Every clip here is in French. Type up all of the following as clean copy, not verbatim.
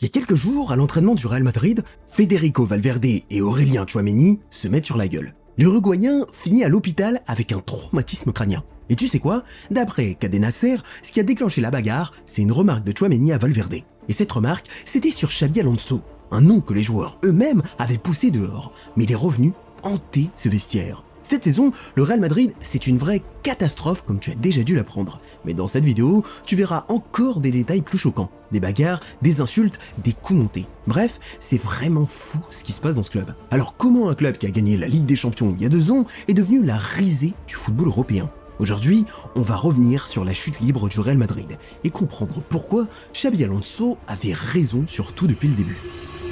Il y a quelques jours, à l'entraînement du Real Madrid, Federico Valverde et Aurélien Tchouaméni se mettent sur la gueule. L'Uruguayen finit à l'hôpital avec un traumatisme crânien. Et tu sais quoi? D'après Cadena Ser, ce qui a déclenché la bagarre, c'est une remarque de Tchouaméni à Valverde. Et cette remarque, c'était sur Xabi Alonso, un nom que les joueurs eux-mêmes avaient poussé dehors, mais il est revenu hanter ce vestiaire. Cette saison, le Real Madrid, c'est une vraie catastrophe comme tu as déjà dû l'apprendre. Mais dans cette vidéo, tu verras encore des détails plus choquants. Des bagarres, des insultes, des coups montés. Bref, c'est vraiment fou ce qui se passe dans ce club. Alors comment un club qui a gagné la Ligue des Champions il y a 2 ans est devenu la risée du football européen? Aujourd'hui, on va revenir sur la chute libre du Real Madrid et comprendre pourquoi Xabi Alonso avait raison sur tout depuis le début.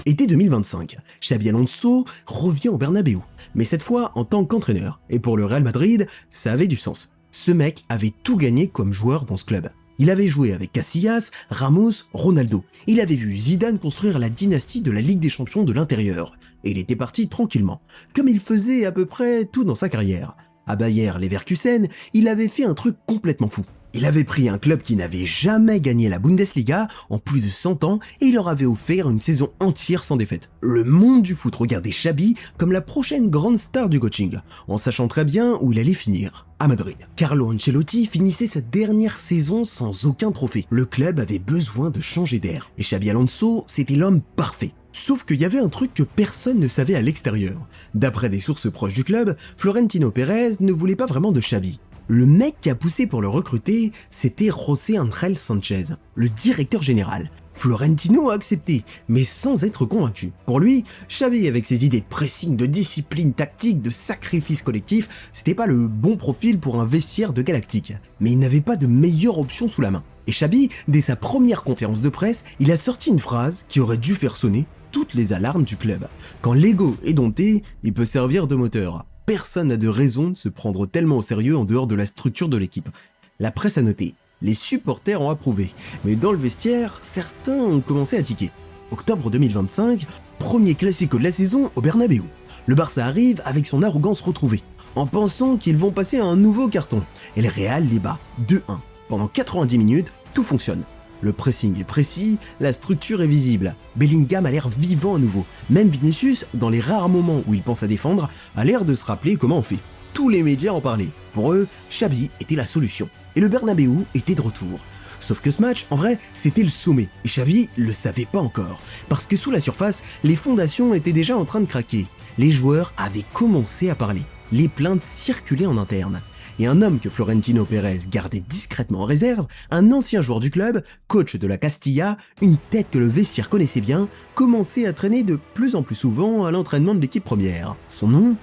Été 2025, Xabi Alonso revient au Bernabéu, mais cette fois en tant qu'entraîneur. Et pour le Real Madrid, ça avait du sens. Ce mec avait tout gagné comme joueur dans ce club. Il avait joué avec Casillas, Ramos, Ronaldo. Il avait vu Zidane construire la dynastie de la Ligue des Champions de l'intérieur. Et il était parti tranquillement, comme il faisait à peu près tout dans sa carrière. À Bayer Leverkusen, il avait fait un truc complètement fou. Il avait pris un club qui n'avait jamais gagné la Bundesliga en plus de 100 ans et il leur avait offert une saison entière sans défaite. Le monde du foot regardait Xabi comme la prochaine grande star du coaching, en sachant très bien où il allait finir, à Madrid. Carlo Ancelotti finissait sa dernière saison sans aucun trophée. Le club avait besoin de changer d'air et Xabi Alonso, c'était l'homme parfait. Sauf qu'il y avait un truc que personne ne savait à l'extérieur. D'après des sources proches du club, Florentino Pérez ne voulait pas vraiment de Xabi. Le mec qui a poussé pour le recruter, c'était José Ángel Sánchez, le directeur général. Florentino a accepté, mais sans être convaincu. Pour lui, Xabi avec ses idées de pressing, de discipline tactique, de sacrifice collectif, c'était pas le bon profil pour un vestiaire de Galactique. Mais il n'avait pas de meilleure option sous la main. Et Xabi, dès sa première conférence de presse, il a sorti une phrase qui aurait dû faire sonner toutes les alarmes du club. Quand l'ego est dompté, il peut servir de moteur. Personne n'a de raison de se prendre tellement au sérieux en dehors de la structure de l'équipe. La presse a noté, les supporters ont approuvé, mais dans le vestiaire, certains ont commencé à tiquer. Octobre 2025, premier classico de la saison au Bernabéu. Le Barça arrive avec son arrogance retrouvée, en pensant qu'ils vont passer à un nouveau carton, et le Real les bat 2-1. Pendant 90 minutes, tout fonctionne. Le pressing est précis, la structure est visible. Bellingham a l'air vivant à nouveau. Même Vinicius, dans les rares moments où il pense à défendre, a l'air de se rappeler comment on fait. Tous les médias en parlaient. Pour eux, Xabi était la solution. Et le Bernabéu était de retour. Sauf que ce match, en vrai, c'était le sommet. Et Xabi le savait pas encore. Parce que sous la surface, les fondations étaient déjà en train de craquer. Les joueurs avaient commencé à parler. Les plaintes circulaient en interne. Et un homme que Florentino Pérez gardait discrètement en réserve, un ancien joueur du club, coach de la Castilla, une tête que le vestiaire connaissait bien, commençait à traîner de plus en plus souvent à l'entraînement de l'équipe première. Son nom,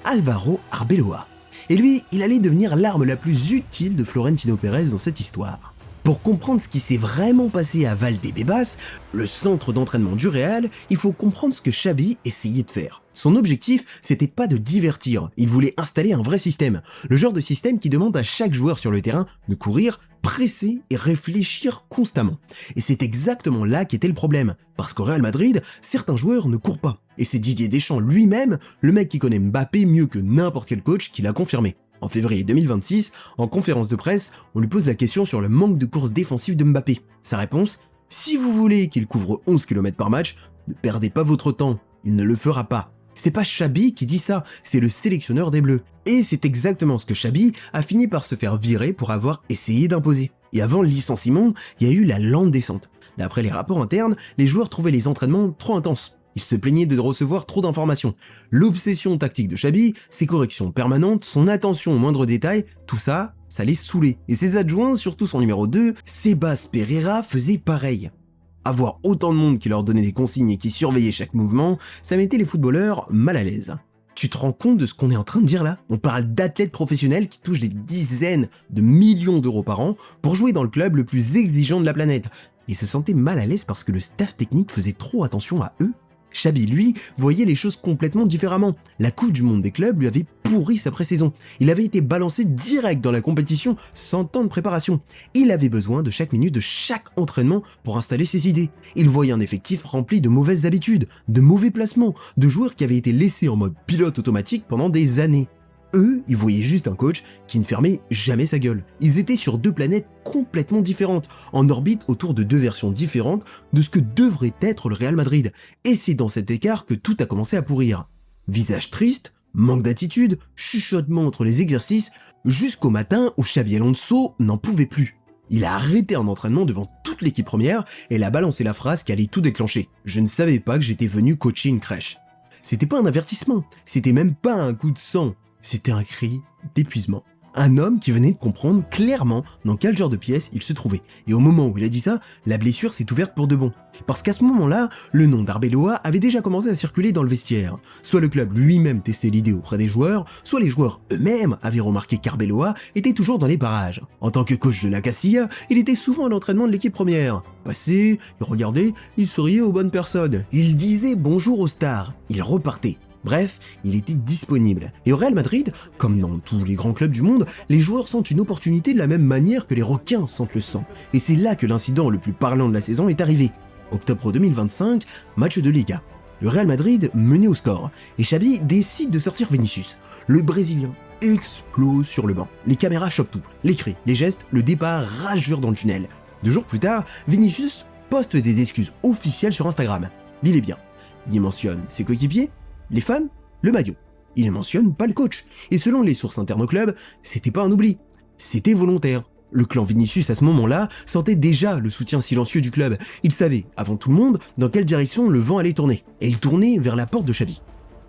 Álvaro Arbeloa. Et lui, il allait devenir l'arme la plus utile de Florentino Pérez dans cette histoire. Pour comprendre ce qui s'est vraiment passé à Valdebebas, le centre d'entraînement du Real, il faut comprendre ce que Xabi essayait de faire. Son objectif, c'était pas de divertir, il voulait installer un vrai système. Le genre de système qui demande à chaque joueur sur le terrain de courir, presser et réfléchir constamment. Et c'est exactement là qu'était le problème, parce qu'au Real Madrid, certains joueurs ne courent pas. Et c'est Didier Deschamps lui-même, le mec qui connaît Mbappé mieux que n'importe quel coach, qui l'a confirmé. En février 2026, en conférence de presse, on lui pose la question sur le manque de course défensive de Mbappé. Sa réponse, si vous voulez qu'il couvre 11 km par match, ne perdez pas votre temps, il ne le fera pas. C'est pas Xabi qui dit ça, c'est le sélectionneur des Bleus. Et c'est exactement ce que Xabi a fini par se faire virer pour avoir essayé d'imposer. Et avant le licenciement, il y a eu la lente descente. D'après les rapports internes, les joueurs trouvaient les entraînements trop intenses. Ils se plaignaient de recevoir trop d'informations. L'obsession tactique de Xabi, ses corrections permanentes, son attention aux moindres détails, tout ça, ça les saoulait. Et ses adjoints, surtout son numéro 2, Sebas Pereira, faisaient pareil. Avoir autant de monde qui leur donnait des consignes et qui surveillait chaque mouvement, ça mettait les footballeurs mal à l'aise. Tu te rends compte de ce qu'on est en train de dire là? On parle d'athlètes professionnels qui touchent des dizaines de millions d'euros par an pour jouer dans le club le plus exigeant de la planète. Ils se sentaient mal à l'aise parce que le staff technique faisait trop attention à eux. Xabi, lui, voyait les choses complètement différemment. La Coupe du Monde des clubs lui avait pourri sa pré-saison. Il avait été balancé direct dans la compétition sans temps de préparation. Il avait besoin de chaque minute de chaque entraînement pour installer ses idées. Il voyait un effectif rempli de mauvaises habitudes, de mauvais placements, de joueurs qui avaient été laissés en mode pilote automatique pendant des années. Eux, ils voyaient juste un coach qui ne fermait jamais sa gueule. Ils étaient sur deux planètes complètement différentes, en orbite autour de deux versions différentes de ce que devrait être le Real Madrid. Et c'est dans cet écart que tout a commencé à pourrir. Visage triste, manque d'attitude, chuchotement entre les exercices, jusqu'au matin où Xabi Alonso n'en pouvait plus. Il a arrêté un entraînement devant toute l'équipe première et il a balancé la phrase qui allait tout déclencher. Je ne savais pas que j'étais venu coacher une crèche. C'était pas un avertissement, c'était même pas un coup de sang. C'était un cri d'épuisement. Un homme qui venait de comprendre clairement dans quel genre de pièce il se trouvait. Et au moment où il a dit ça, la blessure s'est ouverte pour de bon. Parce qu'à ce moment-là, le nom d'Arbeloa avait déjà commencé à circuler dans le vestiaire. Soit le club lui-même testait l'idée auprès des joueurs, soit les joueurs eux-mêmes avaient remarqué qu'Arbeloa était toujours dans les parages. En tant que coach de la Castilla, il était souvent à l'entraînement de l'équipe première. Passé, il regardait, il souriait aux bonnes personnes. Il disait bonjour aux stars. Il repartait. Bref, il était disponible. Et au Real Madrid, comme dans tous les grands clubs du monde, les joueurs sentent une opportunité de la même manière que les requins sentent le sang. Et c'est là que l'incident le plus parlant de la saison est arrivé. Octobre 2025, match de Liga. Le Real Madrid menait au score, et Xabi décide de sortir Vinicius. Le Brésilien explose sur le banc. Les caméras chopent tout, les cris, les gestes, le départ rageur dans le tunnel. 2 jours plus tard, Vinicius poste des excuses officielles sur Instagram. Lisez bien. Il mentionne ses coéquipiers, les fans, le maillot. Il ne mentionne pas le coach. Et selon les sources internes au club, c'était pas un oubli. C'était volontaire. Le clan Vinicius à ce moment-là sentait déjà le soutien silencieux du club. Il savait, avant tout le monde, dans quelle direction le vent allait tourner. Et il tournait vers la porte de Xabi.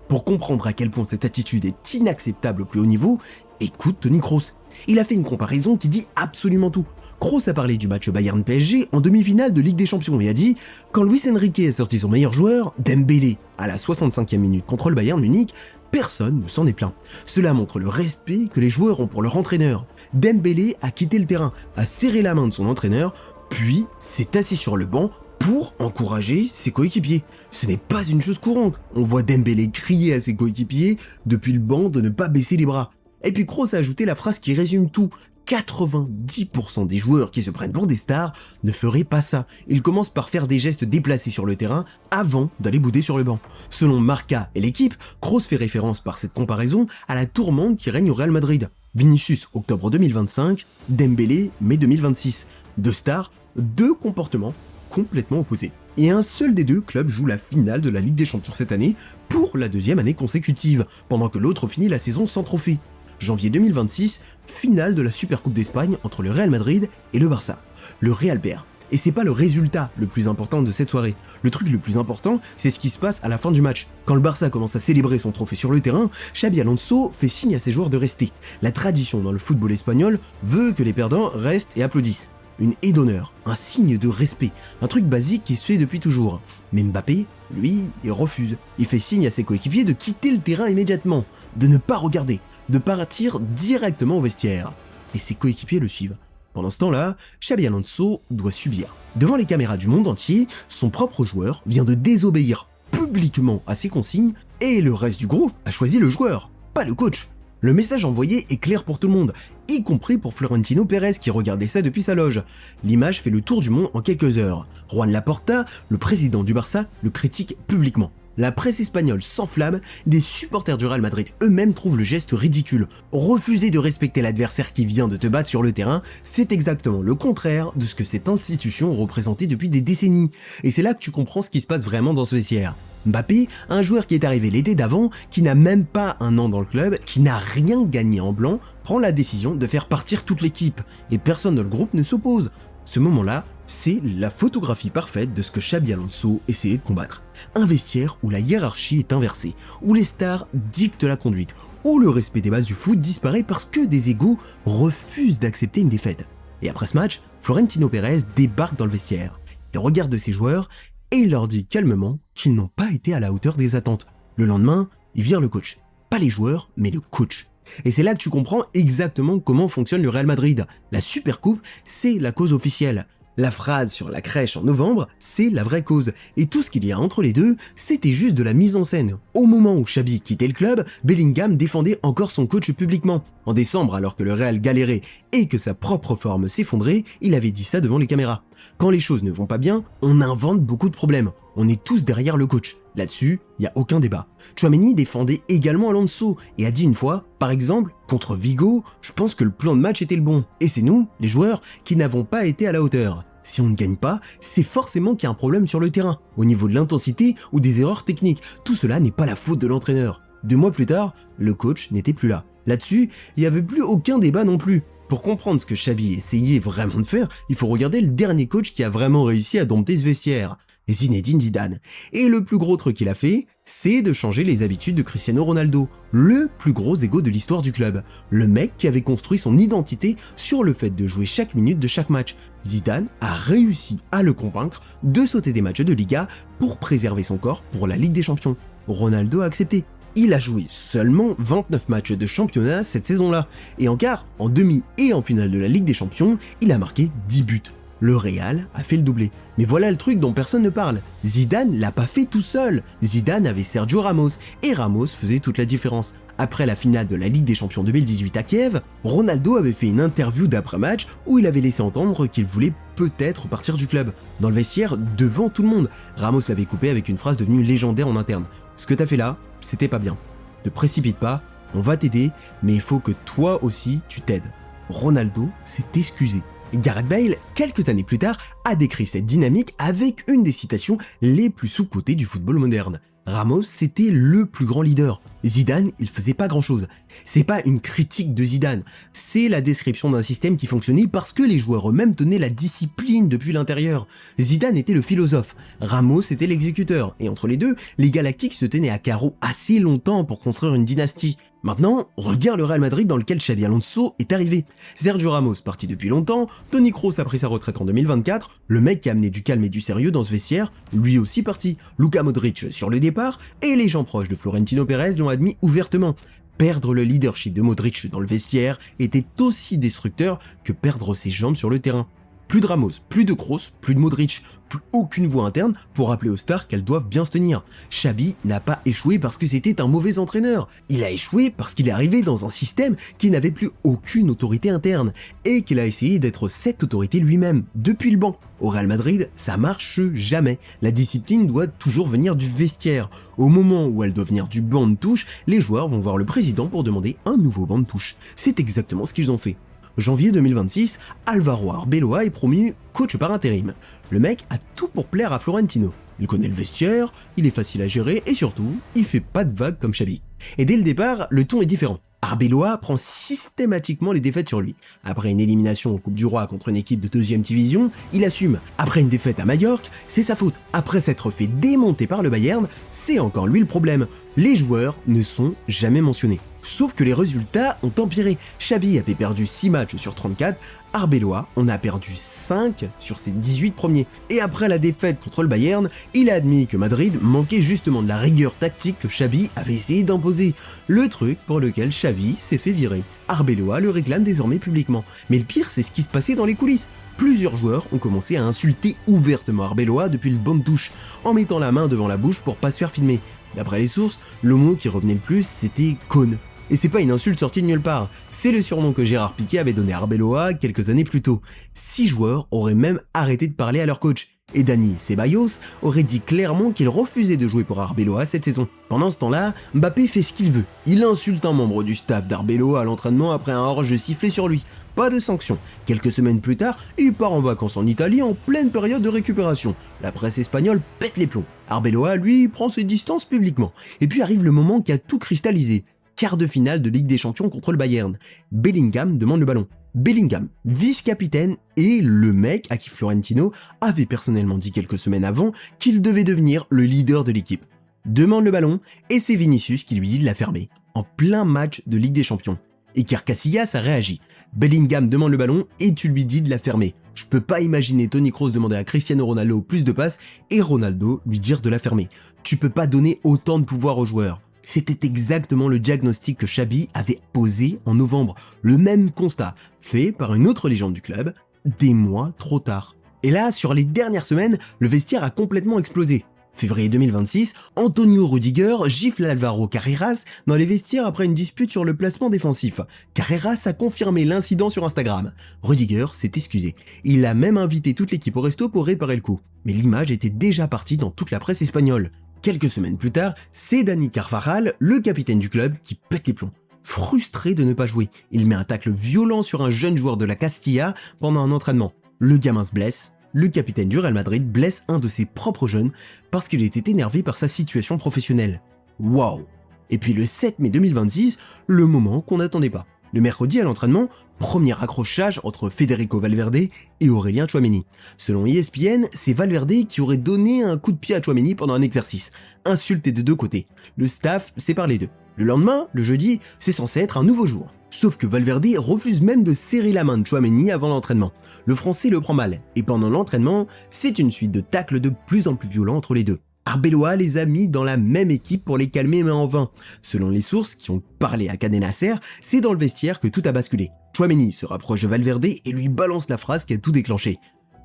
Pour comprendre à quel point cette attitude est inacceptable au plus haut niveau, écoute Toni Kroos. Il a fait une comparaison qui dit absolument tout. Kroos a parlé du match Bayern-PSG en demi-finale de Ligue des Champions et a dit « Quand Luis Enrique a sorti son meilleur joueur, Dembélé, à la 65e minute contre le Bayern Munich, personne ne s'en est plaint. Cela montre le respect que les joueurs ont pour leur entraîneur. Dembélé a quitté le terrain, a serré la main de son entraîneur, puis s'est assis sur le banc pour encourager ses coéquipiers. Ce n'est pas une chose courante. On voit Dembélé crier à ses coéquipiers depuis le banc de ne pas baisser les bras. Et puis Kroos a ajouté la phrase qui résume tout. 90% des joueurs qui se prennent pour des stars ne feraient pas ça. Ils commencent par faire des gestes déplacés sur le terrain avant d'aller bouder sur le banc. Selon Marca et l'équipe, Kroos fait référence par cette comparaison à la tourmente qui règne au Real Madrid. Vinicius, octobre 2025, Dembélé, mai 2026. 2 stars, 2 comportements complètement opposés. Et un seul des 2 clubs joue la finale de la Ligue des Champions cette année pour la 2e année consécutive, pendant que l'autre finit la saison sans trophée. Janvier 2026, finale de la Supercoupe d'Espagne entre le Real Madrid et le Barça. Le Real perd. Et c'est pas le résultat le plus important de cette soirée. Le truc le plus important, c'est ce qui se passe à la fin du match. Quand le Barça commence à célébrer son trophée sur le terrain, Xabi Alonso fait signe à ses joueurs de rester. La tradition dans le football espagnol veut que les perdants restent et applaudissent. Une haie d'honneur, un signe de respect, un truc basique qui se fait depuis toujours. Mais Mbappé, lui, il refuse. Il fait signe à ses coéquipiers de quitter le terrain immédiatement, de ne pas regarder, de partir directement au vestiaire. Et ses coéquipiers le suivent. Pendant ce temps-là, Xabi Alonso doit subir. Devant les caméras du monde entier, son propre joueur vient de désobéir publiquement à ses consignes et le reste du groupe a choisi le joueur, pas le coach. Le message envoyé est clair pour tout le monde, y compris pour Florentino Pérez qui regardait ça depuis sa loge. L'image fait le tour du monde en quelques heures. Juan Laporta, le président du Barça, le critique publiquement. La presse espagnole s'enflamme, des supporters du Real Madrid eux-mêmes trouvent le geste ridicule. Refuser de respecter l'adversaire qui vient de te battre sur le terrain, c'est exactement le contraire de ce que cette institution représentait depuis des décennies. Et c'est là que tu comprends ce qui se passe vraiment dans ce vestiaire. Mbappé, un joueur qui est arrivé l'été d'avant, qui n'a même pas un an dans le club, qui n'a rien gagné en blanc, prend la décision de faire partir toute l'équipe. Et personne dans le groupe ne s'oppose. Ce moment-là, c'est la photographie parfaite de ce que Xabi Alonso essayait de combattre. Un vestiaire où la hiérarchie est inversée, où les stars dictent la conduite, où le respect des bases du foot disparaît parce que des égos refusent d'accepter une défaite. Et après ce match, Florentino Pérez débarque dans le vestiaire. Il regarde ses joueurs et il leur dit calmement qu'ils n'ont pas été à la hauteur des attentes. Le lendemain, il vire le coach. Pas les joueurs, mais le coach. Et c'est là que tu comprends exactement comment fonctionne le Real Madrid. La Supercoupe, c'est la cause officielle. La phrase sur la crèche en novembre, c'est la vraie cause. Et tout ce qu'il y a entre les deux, c'était juste de la mise en scène. Au moment où Xabi quittait le club, Bellingham défendait encore son coach publiquement. En décembre, alors que le Real galérait et que sa propre forme s'effondrait, il avait dit ça devant les caméras. Quand les choses ne vont pas bien, on invente beaucoup de problèmes. On est tous derrière le coach. Là-dessus, il n'y a aucun débat. Tchouaméni défendait également Alonso et a dit une fois, par exemple, contre Vigo, je pense que le plan de match était le bon. Et c'est nous, les joueurs, qui n'avons pas été à la hauteur. Si on ne gagne pas, c'est forcément qu'il y a un problème sur le terrain, au niveau de l'intensité ou des erreurs techniques. Tout cela n'est pas la faute de l'entraîneur. 2 mois plus tard, le coach n'était plus là. Là-dessus, il n'y avait plus aucun débat non plus. Pour comprendre ce que Xabi essayait vraiment de faire, il faut regarder le dernier coach qui a vraiment réussi à dompter ce vestiaire, Zinedine Zidane. Et le plus gros truc qu'il a fait, c'est de changer les habitudes de Cristiano Ronaldo, le plus gros ego de l'histoire du club. Le mec qui avait construit son identité sur le fait de jouer chaque minute de chaque match. Zidane a réussi à le convaincre de sauter des matchs de Liga pour préserver son corps pour la Ligue des Champions. Ronaldo a accepté. Il a joué seulement 29 matchs de championnat cette saison-là, et en quart, en demi et en finale de la Ligue des Champions, il a marqué 10 buts. Le Real a fait le doublé. Mais voilà le truc dont personne ne parle. Zidane l'a pas fait tout seul. Zidane avait Sergio Ramos, et Ramos faisait toute la différence. Après la finale de la Ligue des Champions 2018 à Kiev, Ronaldo avait fait une interview d'après-match où il avait laissé entendre qu'il voulait peut-être partir du club. Dans le vestiaire, devant tout le monde, Ramos l'avait coupé avec une phrase devenue légendaire en interne. « Ce que t'as fait là, c'était pas bien. Te précipite pas, on va t'aider, mais il faut que toi aussi tu t'aides. » Ronaldo s'est excusé. Gareth Bale, quelques années plus tard, a décrit cette dynamique avec une des citations les plus sous-cotées du football moderne. Ramos, c'était le plus grand leader. Zidane, il faisait pas grand chose. C'est pas une critique de Zidane, c'est la description d'un système qui fonctionnait parce que les joueurs eux-mêmes tenaient la discipline depuis l'intérieur. Zidane était le philosophe, Ramos était l'exécuteur, et entre les deux, les Galactiques se tenaient à carreau assez longtemps pour construire une dynastie. Maintenant, regarde le Real Madrid dans lequel Xabi Alonso est arrivé. Sergio Ramos parti depuis longtemps, Toni Kroos a pris sa retraite en 2024, le mec qui a amené du calme et du sérieux dans ce vestiaire, lui aussi parti, Luka Modric sur le départ, et les gens proches de Florentino Pérez l'ont admis ouvertement. Perdre le leadership de Modric dans le vestiaire était aussi destructeur que perdre ses jambes sur le terrain. Plus de Ramos, plus de Kroos, plus de Modric, plus aucune voix interne pour rappeler aux stars qu'elles doivent bien se tenir. Xabi n'a pas échoué parce que c'était un mauvais entraîneur. Il a échoué parce qu'il est arrivé dans un système qui n'avait plus aucune autorité interne et qu'il a essayé d'être cette autorité lui-même, depuis le banc. Au Real Madrid, ça marche jamais. La discipline doit toujours venir du vestiaire. Au moment où elle doit venir du banc de touche, les joueurs vont voir le président pour demander un nouveau banc de touche. C'est exactement ce qu'ils ont fait. Janvier 2026, Álvaro Arbeloa est promu coach par intérim. Le mec a tout pour plaire à Florentino. Il connaît le vestiaire, il est facile à gérer et surtout, il fait pas de vagues comme Xabi. Et dès le départ, le ton est différent. Arbeloa prend systématiquement les défaites sur lui. Après une élimination en Coupe du Roi contre une équipe de 2e division, il assume. Après une défaite à Majorque, c'est sa faute. Après s'être fait démonter par le Bayern, c'est encore lui le problème. Les joueurs ne sont jamais mentionnés. Sauf que les résultats ont empiré. Xabi avait perdu 6 matchs sur 34, Arbeloa en a perdu 5 sur ses 18 premiers. Et après la défaite contre le Bayern, il a admis que Madrid manquait justement de la rigueur tactique que Xabi avait essayé d'imposer. Le truc pour lequel Xabi s'est fait virer. Arbeloa le réclame désormais publiquement. Mais le pire, c'est ce qui se passait dans les coulisses. Plusieurs joueurs ont commencé à insulter ouvertement Arbeloa depuis le banc de touche, en mettant la main devant la bouche pour pas se faire filmer. D'après les sources, le mot qui revenait le plus, c'était « con ». Et c'est pas une insulte sortie de nulle part, c'est le surnom que Gérard Piqué avait donné à Arbeloa quelques années plus tôt. 6 joueurs auraient même arrêté de parler à leur coach. Et Dani Ceballos aurait dit clairement qu'il refusait de jouer pour Arbeloa cette saison. Pendant ce temps-là, Mbappé fait ce qu'il veut. Il insulte un membre du staff d'Arbeloa à l'entraînement après un hors-jeu sifflé sur lui. Pas de sanction. Quelques semaines plus tard, il part en vacances en Italie en pleine période de récupération. La presse espagnole pète les plombs. Arbeloa, lui, prend ses distances publiquement. Et puis arrive le moment qui a tout cristallisé. Quart de finale de Ligue des Champions contre le Bayern. Bellingham demande le ballon. Bellingham, vice-capitaine et le mec à qui Florentino avait personnellement dit quelques semaines avant qu'il devait devenir le leader de l'équipe. Demande le ballon et c'est Vinicius qui lui dit de la fermer, en plein match de Ligue des Champions. Iker Casillas a réagi. Bellingham demande le ballon et tu lui dis de la fermer. Je peux pas imaginer Toni Kroos demander à Cristiano Ronaldo plus de passes et Ronaldo lui dire de la fermer. Tu peux pas donner autant de pouvoir aux joueurs. C'était exactement le diagnostic que Xabi avait posé en novembre, le même constat, fait par une autre légende du club, des mois trop tard. Et là, sur les dernières semaines, le vestiaire a complètement explosé. Février 2026, Antonio Rudiger gifle Álvaro Carreras dans les vestiaires après une dispute sur le placement défensif. Carreras a confirmé l'incident sur Instagram. Rudiger s'est excusé. Il a même invité toute l'équipe au resto pour réparer le coup. Mais l'image était déjà partie dans toute la presse espagnole. Quelques semaines plus tard, c'est Dani Carvajal, le capitaine du club, qui pète les plombs. Frustré de ne pas jouer, il met un tacle violent sur un jeune joueur de la Castilla pendant un entraînement. Le gamin se blesse, le capitaine du Real Madrid blesse un de ses propres jeunes parce qu'il était énervé par sa situation professionnelle. Waouh! Et puis le 7 mai 2026, le moment qu'on n'attendait pas. Le mercredi à l'entraînement, premier accrochage entre Federico Valverde et Aurélien Tchouaméni. Selon ESPN, c'est Valverde qui aurait donné un coup de pied à Tchouaméni pendant un exercice. Insulté de deux côtés. Le staff sépare les deux. Le lendemain, le jeudi, c'est censé être un nouveau jour. Sauf que Valverde refuse même de serrer la main de Tchouaméni avant l'entraînement. Le français le prend mal, et pendant l'entraînement, c'est une suite de tacles de plus en plus violents entre les deux. Arbeloa les a mis dans la même équipe pour les calmer mais en vain. Selon les sources qui ont parlé à Cadena Ser, c'est dans le vestiaire que tout a basculé. Tchouaméni se rapproche de Valverde et lui balance la phrase qui a tout déclenché.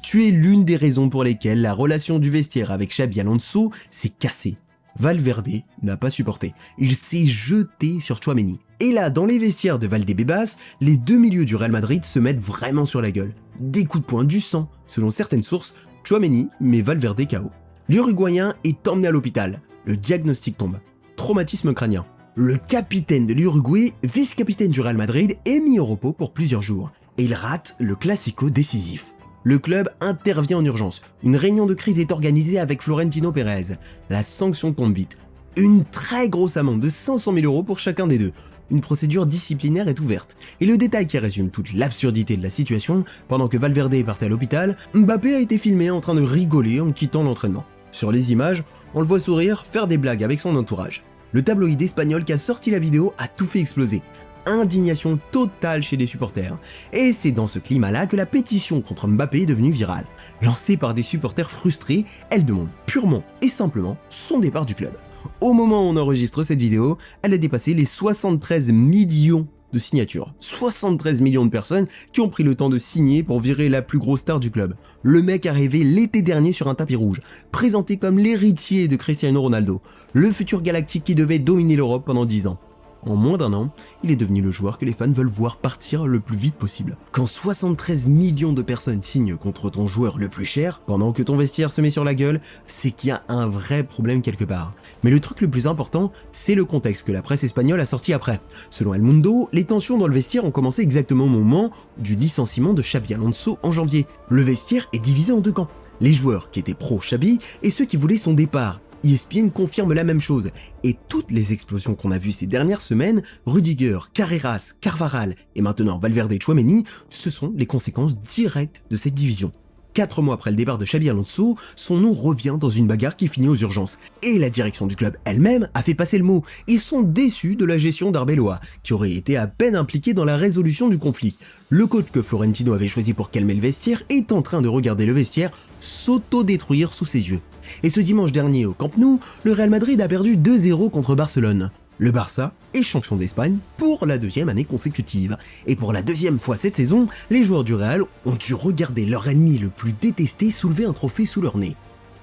Tu es l'une des raisons pour lesquelles la relation du vestiaire avec Xabi Alonso s'est cassée. Valverde n'a pas supporté. Il s'est jeté sur Tchouaméni. Et là, dans les vestiaires de Valdebebas, les deux milieux du Real Madrid se mettent vraiment sur la gueule. Des coups de poing, du sang. Selon certaines sources, Tchouaméni met Valverde KO. L'Uruguayen est emmené à l'hôpital. Le diagnostic tombe. Traumatisme crânien. Le capitaine de l'Uruguay, vice-capitaine du Real Madrid, est mis au repos pour plusieurs jours. Et il rate le Classico décisif. Le club intervient en urgence. Une réunion de crise est organisée avec Florentino Pérez. La sanction tombe vite. Une très grosse amende de 500 000 € pour chacun des deux. Une procédure disciplinaire est ouverte. Et le détail qui résume toute l'absurdité de la situation, pendant que Valverde partait à l'hôpital, Mbappé a été filmé en train de rigoler en quittant l'entraînement. Sur les images, on le voit sourire, faire des blagues avec son entourage. Le tabloïd espagnol qui a sorti la vidéo a tout fait exploser. Indignation totale chez les supporters. Et c'est dans ce climat-là que la pétition contre Mbappé est devenue virale. Lancée par des supporters frustrés, elle demande purement et simplement son départ du club. Au moment où on enregistre cette vidéo, elle a dépassé les 73 millions de signatures. 73 millions de personnes qui ont pris le temps de signer pour virer la plus grosse star du club. Le mec arrivé l'été dernier sur un tapis rouge, présenté comme l'héritier de Cristiano Ronaldo, le futur galactique qui devait dominer l'Europe pendant 10 ans. En moins d'un an, il est devenu le joueur que les fans veulent voir partir le plus vite possible. Quand 73 millions de personnes signent contre ton joueur le plus cher, pendant que ton vestiaire se met sur la gueule, c'est qu'il y a un vrai problème quelque part. Mais le truc le plus important, c'est le contexte que la presse espagnole a sorti après. Selon El Mundo, les tensions dans le vestiaire ont commencé exactement au moment du licenciement de Xabi Alonso en janvier. Le vestiaire est divisé en deux camps. Les joueurs qui étaient pro-Xabi et ceux qui voulaient son départ. ESPN confirme la même chose, et toutes les explosions qu'on a vues ces dernières semaines, Rudiger, Carreras, Carvajal et maintenant Valverde et Tchouaméni, ce sont les conséquences directes de cette division. 4 mois après le départ de Xabi Alonso, son nom revient dans une bagarre qui finit aux urgences. Et la direction du club elle-même a fait passer le mot. Ils sont déçus de la gestion d'Arbeloa, qui aurait été à peine impliqué dans la résolution du conflit. Le coach que Florentino avait choisi pour calmer le vestiaire est en train de regarder le vestiaire s'auto-détruire sous ses yeux. Et ce dimanche dernier au Camp Nou, le Real Madrid a perdu 2-0 contre Barcelone. Le Barça est champion d'Espagne pour la 2e année consécutive. Et pour la 2e fois cette saison, les joueurs du Real ont dû regarder leur ennemi le plus détesté soulever un trophée sous leur nez.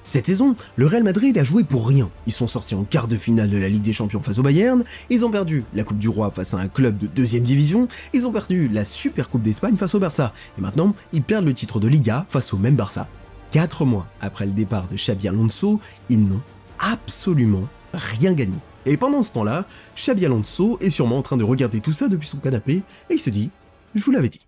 Cette saison, le Real Madrid a joué pour rien. Ils sont sortis en quart de finale de la Ligue des Champions face au Bayern, ils ont perdu la Coupe du Roi face à un club de 2e division, ils ont perdu la Super Coupe d'Espagne face au Barça, et maintenant, ils perdent le titre de Liga face au même Barça. 4 mois après le départ de Xabi Alonso, ils n'ont absolument rien gagné. Et pendant ce temps-là, Xabi Alonso est sûrement en train de regarder tout ça depuis son canapé et il se dit « je vous l'avais dit ».